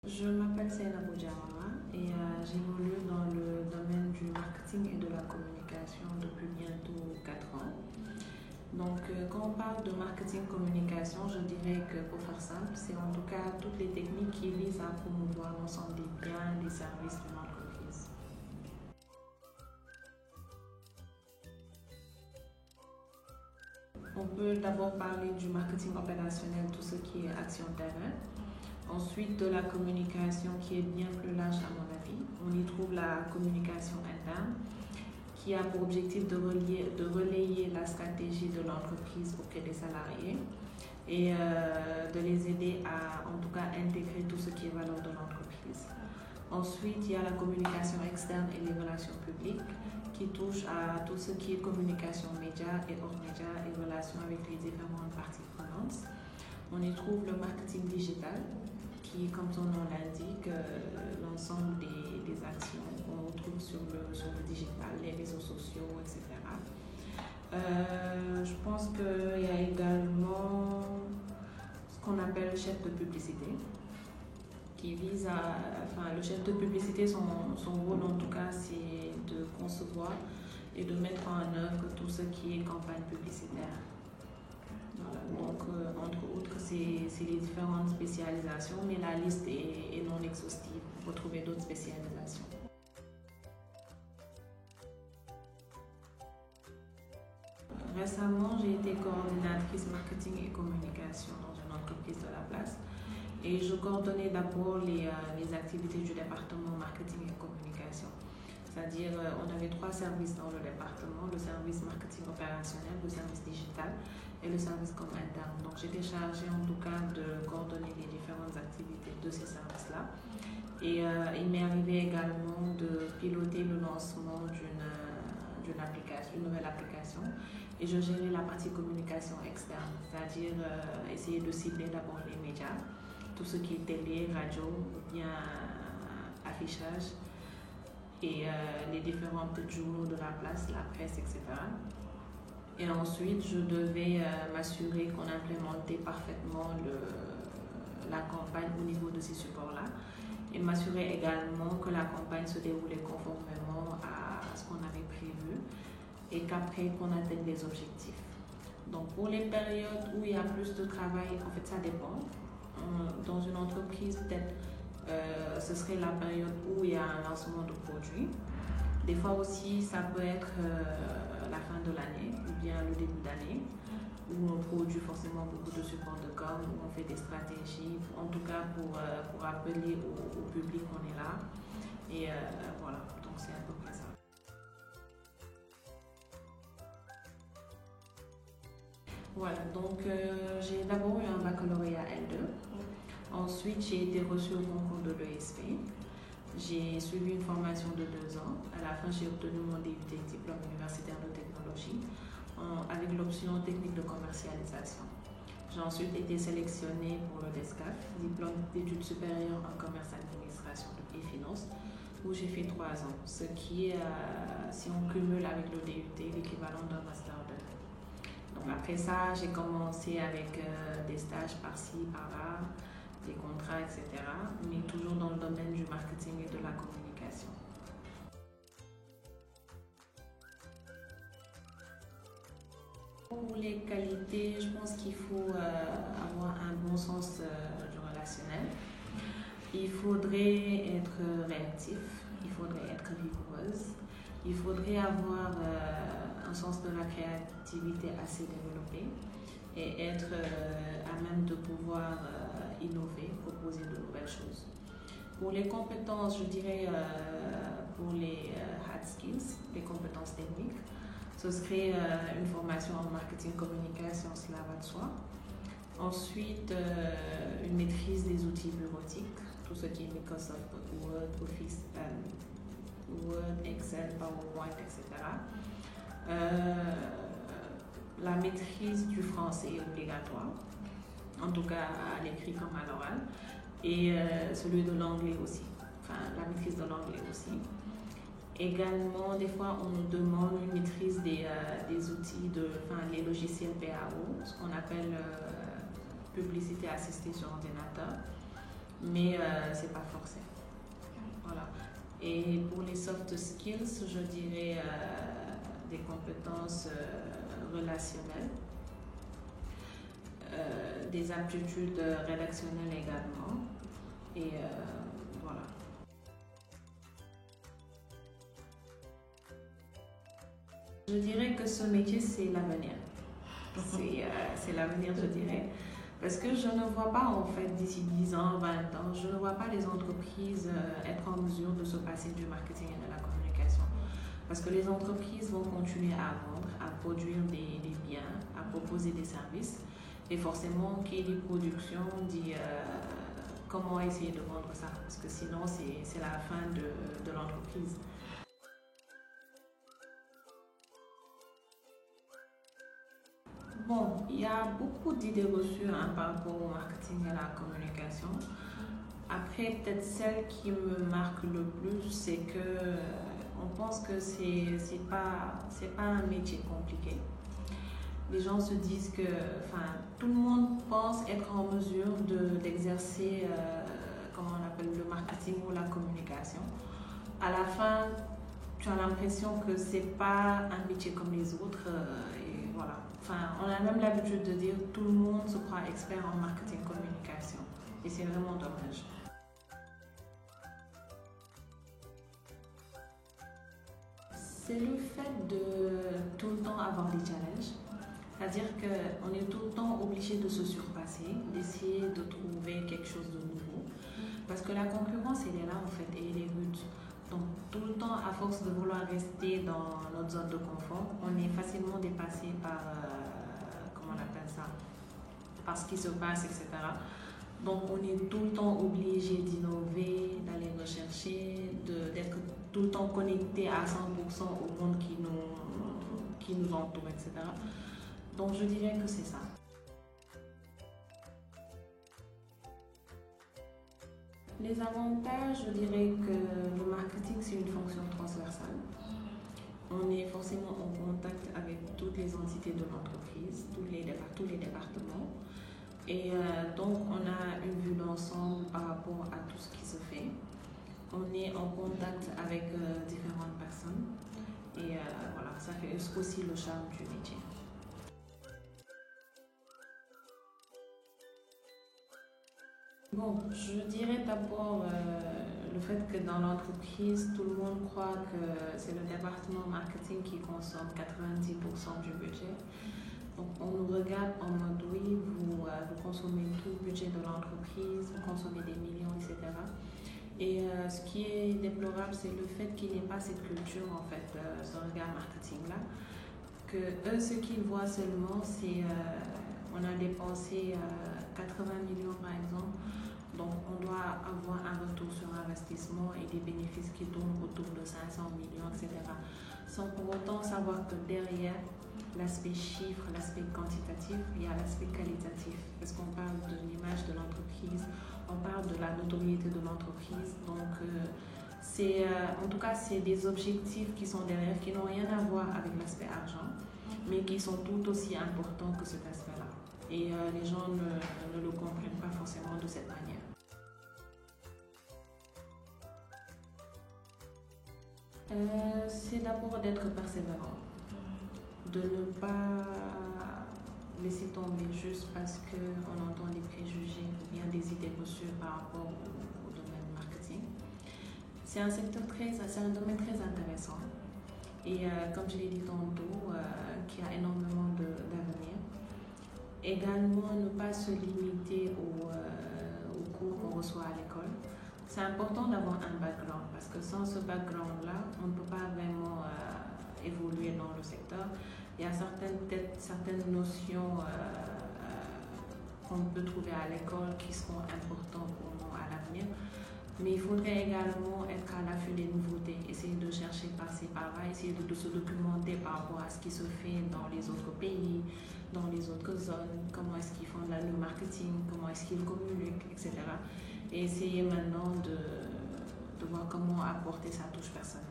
Je m'appelle Seynabou Diawara et j'évolue dans le domaine du marketing et de la communication depuis bientôt 4 ans. Donc, quand on parle de marketing communication, je dirais que pour faire simple, c'est en tout cas toutes les techniques qui visent à promouvoir l'ensemble des biens et des services d'une entreprise. On peut d'abord parler du marketing opérationnel, tout ce qui est action terrain. Ensuite, de la communication qui est bien plus large à mon avis. On y trouve la communication interne qui a pour objectif de relayer la stratégie de l'entreprise auprès des salariés et de les aider à en tout cas intégrer tout ce qui est valeur de l'entreprise. Ensuite, il y a la communication externe et les relations publiques qui touchent à tout ce qui est communication média et hors média et relations avec les différentes parties prenantes. On y trouve le marketing digital qui, comme son nom l'indique, l'ensemble des actions qu'on retrouve sur le digital, les réseaux sociaux, etc. Je pense qu'il y a également ce qu'on appelle le chef de publicité, qui vise le chef de publicité, son rôle en tout cas, c'est de concevoir et de mettre en œuvre tout ce qui est campagne publicitaire. Voilà. Donc, entre autres, c'est les différentes spécialisations, mais la liste est non exhaustive. Vous retrouvez d'autres spécialisations. Récemment, j'ai été coordinatrice marketing et communication dans une entreprise de la place. Et je coordonnais d'abord les activités du département marketing et communication. C'est-à-dire, on avait 3 services dans le département, le service marketing opérationnel, le service digital et le service com interne. Donc, j'étais chargée en tout cas de coordonner les différentes activités de ces services-là. Et il m'est arrivé également de piloter le lancement d'une nouvelle application. Et je gérais la partie communication externe, c'est-à-dire essayer de cibler d'abord les médias, tout ce qui est télé, radio ou bien affichage et les différents petits journaux de la place, la presse, etc. Et ensuite, je devais m'assurer qu'on implémentait parfaitement la campagne au niveau de ces supports-là et m'assurer également que la campagne se déroulait conformément à ce qu'on avait prévu et qu'après qu'on atteigne les objectifs. Donc pour les périodes où il y a plus de travail, en fait ça dépend. Dans une entreprise, peut-être ce serait la période où il y a un lancement de produits. Des fois aussi, ça peut être la fin de l'année ou bien le début d'année, où on produit forcément beaucoup de supports de com, où on fait des stratégies, en tout cas pour appeler au public qu'on est là. Et voilà, donc c'est à peu près ça. Voilà, donc j'ai d'abord eu un baccalauréat L2. Ensuite, j'ai été reçue au concours de l'ESP. J'ai suivi une formation de 2 ans. À la fin, j'ai obtenu mon DUT, diplôme universitaire de technologie, avec l'option technique de commercialisation. J'ai ensuite été sélectionnée pour le DESCAF, diplôme d'études supérieures en commerce, administration et finance, où j'ai fait 3 ans, ce qui est, si on cumule avec le DUT, l'équivalent d'un master 2. Donc après ça, j'ai commencé avec des stages par-ci, par-là, des contrats, etc. Mais toujours dans le domaine du marketing et de la communication. Pour les qualités, je pense qu'il faut avoir un bon sens du relationnel. Il faudrait être réactif, il faudrait être rigoureuse, il faudrait avoir un sens de la créativité assez développé et être à même de pouvoir innover, proposer de nouvelles choses. Pour les compétences, je dirais pour les hard skills, les compétences techniques, ce serait une formation en marketing communication, cela va de soi. Ensuite, une maîtrise des outils bureautiques, tout ce qui est Microsoft Word, Office, Word, Excel, PowerPoint, etc. La maîtrise du français est obligatoire, en tout cas à l'écrit comme à l'oral, et celui de l'anglais aussi, enfin la maîtrise de l'anglais aussi. Également, des fois, on nous demande une maîtrise des outils, les logiciels PAO, ce qu'on appelle publicité assistée sur ordinateur. mais c'est pas forcé. Voilà. Et pour les soft skills, je dirais des compétences relationnelles, des aptitudes rédactionnelles également, et voilà. Je dirais que ce métier, c'est l'avenir. C'est l'avenir, je dirais. Parce que je ne vois pas, en fait, d'ici 10 ans, 20 ans, je ne vois pas les entreprises être en mesure de se passer du marketing et de la communication. Parce que les entreprises vont continuer à vendre, à produire des biens, à proposer des services. Et forcément, qui dit production dit comment essayer de vendre ça. Parce que sinon, c'est la fin de l'entreprise. Bon, il y a beaucoup d'idées reçues par rapport au marketing et à la communication. Après, peut-être celle qui me marque le plus, c'est que on pense que c'est pas un métier compliqué. Les gens se disent que, enfin, tout le monde pense être en mesure d'exercer, comment on appelle, le marketing ou la communication. À la fin, tu as l'impression que c'est pas un métier comme les autres, et voilà. Enfin, on a même l'habitude de dire tout le monde se croit expert en marketing communication, et c'est vraiment dommage. C'est le fait de tout le temps avoir des challenges. C'est-à-dire qu'on est tout le temps obligé de se surpasser, d'essayer de trouver quelque chose de nouveau. Parce que la concurrence, elle est là en fait, et elle est rude. Donc tout le temps, à force de vouloir rester dans notre zone de confort, on est facilement dépassé par, comment on appelle ça, par ce qui se passe, etc. Donc on est tout le temps obligé d'innover, d'aller rechercher, d'être tout le temps connecté à 100% au monde qui nous entoure, etc. Donc je dirais que c'est ça. Les avantages, je dirais que le marketing, c'est une fonction transversale. On est forcément en contact avec toutes les entités de l'entreprise, tous les départements. Et donc, on a une vue d'ensemble par rapport à tout ce qui se fait. On est en contact avec différentes personnes. Et voilà, ça fait aussi le charme du métier. Bon, je dirais d'abord le fait que dans l'entreprise, tout le monde croit que c'est le département marketing qui consomme 90% du budget. Donc on nous regarde en mode oui, vous consommez tout le budget de l'entreprise, vous consommez des millions, etc. Et ce qui est déplorable, c'est le fait qu'il n'y ait pas cette culture, en fait, ce regard marketing-là. Que eux, ce qu'ils voient seulement, c'est on a dépensé 80 millions par exemple, donc on doit avoir un retour sur investissement et des bénéfices qui tournent autour de 500 millions, etc. Sans pour autant savoir que derrière l'aspect chiffre, l'aspect quantitatif, il y a l'aspect qualitatif. Parce qu'on parle de l'image de l'entreprise, on parle de la notoriété de l'entreprise. Donc en tout cas, c'est des objectifs qui sont derrière, qui n'ont rien à voir avec l'aspect argent, mais qui sont tout aussi importants que cet aspect-là. Et les gens ne le comprennent pas forcément de cette manière. C'est d'abord d'être persévérant, de ne pas laisser tomber juste parce qu'on entend des préjugés ou bien des idées reçues par rapport au domaine marketing. C'est un domaine très intéressant et comme je l'ai dit tantôt, qui a énormément d'avenir. Également, ne pas se limiter aux cours qu'on reçoit à l'école. C'est important d'avoir un background parce que sans ce background-là, on ne peut pas vraiment évoluer dans le secteur. Il y a certaines notions qu'on peut trouver à l'école qui seront importantes pour nous à l'avenir. Mais il faudrait également être à l'affût des nouveautés, essayer de chercher par-ci par-là, essayer de se documenter par rapport à ce qui se fait dans les autres pays, dans les autres zones, comment est-ce qu'ils font le marketing, comment est-ce qu'ils communiquent, etc. Et essayer maintenant de voir comment apporter sa touche personnelle.